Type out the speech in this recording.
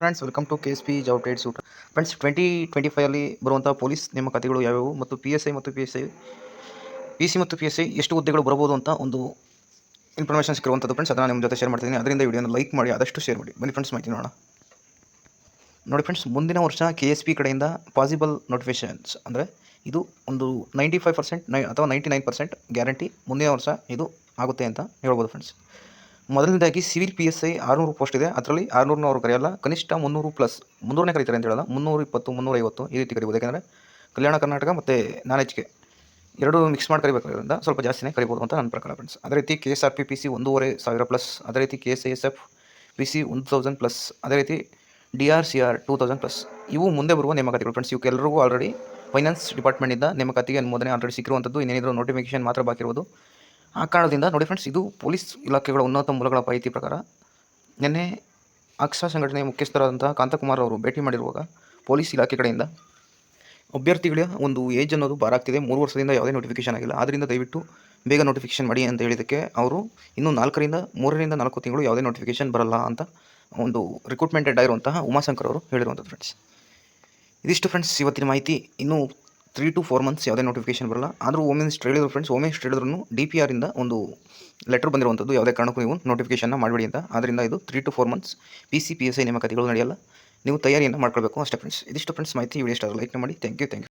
Friends welcome to K S P job trade suit. Friends 2025 ಅಲ್ಲಿ ಬರುವಂಥ police ನೇಮಕಾತಿಗಳು ಯಾವುವು ಮತ್ತು ಪಿ ಎಸ್ ಐ ಮತ್ತು ಪಿ ಸಿ ಮತ್ತು ಪಿ ಎಸ್ ಐ ಎಷ್ಟು ಹುದ್ದೆಗಳು ಬರಬಹುದು ಅಂತ ಒಂದು ಇನ್ಫಾರ್ಮೇಷನ್ ಸಿಕ್ಕಿರುವಂಥದ್ದು ಫ್ರೆಂಡ್ಸ್. ಅದನ್ನು ನಿಮ್ಮ ಜೊತೆ ಶೇರ್ ಮಾಡ್ತೀನಿ. ಅದರಿಂದ ವಿಡಿಯೋನ ಲೈಕ್ ಮಾಡಿ ಆದಷ್ಟು ಶೇರ್ ಮಾಡಿ. ಬನ್ನಿ ಫ್ರೆಂಡ್ಸ್ ಮಾಹಿತಿ ನೋಡೋಣ. ನೋಡಿ ಫ್ರೆಂಡ್ಸ್, ಮುಂದಿನ ವರ್ಷ ಕೆ ಎಸ್ ಪಿ ಕಡೆಯಿಂದ ಪಾಸಿಬಲ್ ನೋಟಿಫಿಕೇಷನ್ಸ್ ಅಂದರೆ ಇದು ಒಂದು 95% ಅಥವಾ 99% ಗ್ಯಾರಂಟಿ ಮುಂದಿನ ವರ್ಷ ಇದು ಆಗುತ್ತೆ ಅಂತ ಹೇಳ್ಬೋದು ಫ್ರೆಂಡ್ಸ್. ಮೊದಲನೇದಾಗಿ civil P S I 600 post ಇದೆ. ಅದರಲ್ಲಿ 600 ಅವರು ಕರೆಯಲ್ಲ, ಕನಿಷ್ಠ 300+, 300ನೇ ಕರೀತಾರೆ ಅಂತ ಹೇಳಲ್ಲ, 320, 350 ಈ ರೀತಿ ಕರಿಬೋದು. ಯಾಕೆಂದರೆ ಕಲ್ಯಾಣ ಕರ್ನಾಟಕ ಮತ್ತು ನಾಲೆಜ್ಗೆ ಎರಡೂ ಮಿಕ್ಸ್ ಮಾಡಿ ಕರಿಬೇಕಾದ್ರಿಂದ ಸ್ವಲ್ಪ ಜಾಸ್ತಿನೇ ಕರಿಬೋದು ಅಂತ ನನ್ನ ಪ್ರಕಾರ ಫ್ರೆಂಡ್ಸ್. ಅದೇ ರೀತಿ K S R P P C 1500+, ಅದೇ ರೀತಿ K S I S F P C 1000+, ಅದೇ ರೀತಿ ಡಿ ಆರ್ ಸಿ ಆರ್ 2000+. ಇವು ಮುಂದೆ ಬರುವ ನೇಮಕಾತಿಗಳು ಫ್ರೆಂಡ್ಸ್. ಇವಕ್ಕೆಲ್ಲರಿಗೂ ಆಲ್ರೆಡಿ ಫೈನಾನ್ಸ್ ಡಿಪಾರ್ಟ್ಮೆಂಟಿಂದ ನೇಮಕಾತಿಗೆ ಅನುಮೋದನೆ ಆಲ್ರೆಡಿ ಸಿಕ್ಕಿರುವಂಥದ್ದು. ಇನ್ನೇನಿದ್ರು ನೋಟಿಫಿಕೇಷನ್ ಮಾತ್ರ ಬಾಕಿ ಇರುವುದು. ಆ ಕಾರಣದಿಂದ ನೋಡಿ ಫ್ರೆಂಡ್ಸ್, ಇದು ಪೊಲೀಸ್ ಇಲಾಖೆಗಳ ಉನ್ನತ ಮೂಲಗಳ ಮಾಹಿತಿ ಪ್ರಕಾರ ನಿನ್ನೆ ಅಕ್ಸಾ ಸಂಘಟನೆಯ ಮುಖ್ಯಸ್ಥರಾದಂಥ ಕಾಂತಕುಮಾರ್ ಅವರು ಭೇಟಿ ಮಾಡಿರುವಾಗ ಪೊಲೀಸ್ ಇಲಾಖೆ ಕಡೆಯಿಂದ ಅಭ್ಯರ್ಥಿಗಳ ಒಂದು ಏಜ್ ಅನ್ನೋದು ಬಾರ ಆಗ್ತಿದೆ. 3 ವರ್ಷದಿಂದ ಯಾವುದೇ ನೋಟಿಫಿಕೇಷನ್ ಆಗಿಲ್ಲ. ಆದ್ದರಿಂದ ದಯವಿಟ್ಟು ಬೇಗ ನೋಟಿಫಿಕೇಷನ್ ಮಾಡಿ ಅಂತ ಹೇಳಿದ್ದಕ್ಕೆ ಅವರು ಇನ್ನೂ 3ರಿಂದ 4 ತಿಂಗಳು ಯಾವುದೇ ನೋಟಿಫಿಕೇಷನ್ ಬರಲ್ಲ ಅಂತ ಒಂದು ರಿಕ್ರೂಟ್ಮೆಂಟ್ ಹೆಡ್ ಆಗಿರುವಂತಹ ಉಮಾಶಂಕರ್ ಅವರು ಹೇಳಿರುವಂಥದ್ದು ಫ್ರೆಂಡ್ಸ್. ಇದಿಷ್ಟು ಫ್ರೆಂಡ್ಸ್ ಇವತ್ತಿನ ಮಾಹಿತಿ. ಇನ್ನೂ 3 to 4 ಮಂತ್ಸ್ ಯಾವುದೇ ನೋಟಿಫಿಕೇಷನ್ ಬರಲ್ಲ. ಆದರೂ ಹೋಮ್ ಮಿನಿಸ್ಟರ್ ಹೇಳಿದ್ರು ಫ್ರೆಂಡ್ಸ್, ಹೋಮ್ ಮಿನಿಸ್ಟರ್ ಹೇಳಿದ್ರು ಡಿ ಪಿ ಆರಿಂದ ಒಂದು ಲೆಟರ್ ಬಂದಿರುವಂಥದ್ದು, ಯಾವುದೇ ಕಾರಣಕ್ಕೂ ನೀವು ನೋಟಿಫಿಕೇಷನ್ನ ಮಾಡಬೇಡಿ ಅಂತ. ಆದ್ದರಿಂದ ಇದು 3 to 4 months P C P S I ನೇಮಕಾತಿಗಳು ನಡೆಯಲ್ಲ. ನೀವು ತಯಾರಿಯನ್ನು ಮಾಡ್ಕೊಳ್ಬೇಕು ಅಷ್ಟೇ ಫ್ರೆಂಡ್ಸ್. ಇದಿಷ್ಟು ಫ್ರೆಂಡ್ಸ್ ಮಾಹಿತಿ. ವಿಡಿಯೋ ಇಷ್ಟ ಲೈಕ್ ಮಾಡಿ. Thank you.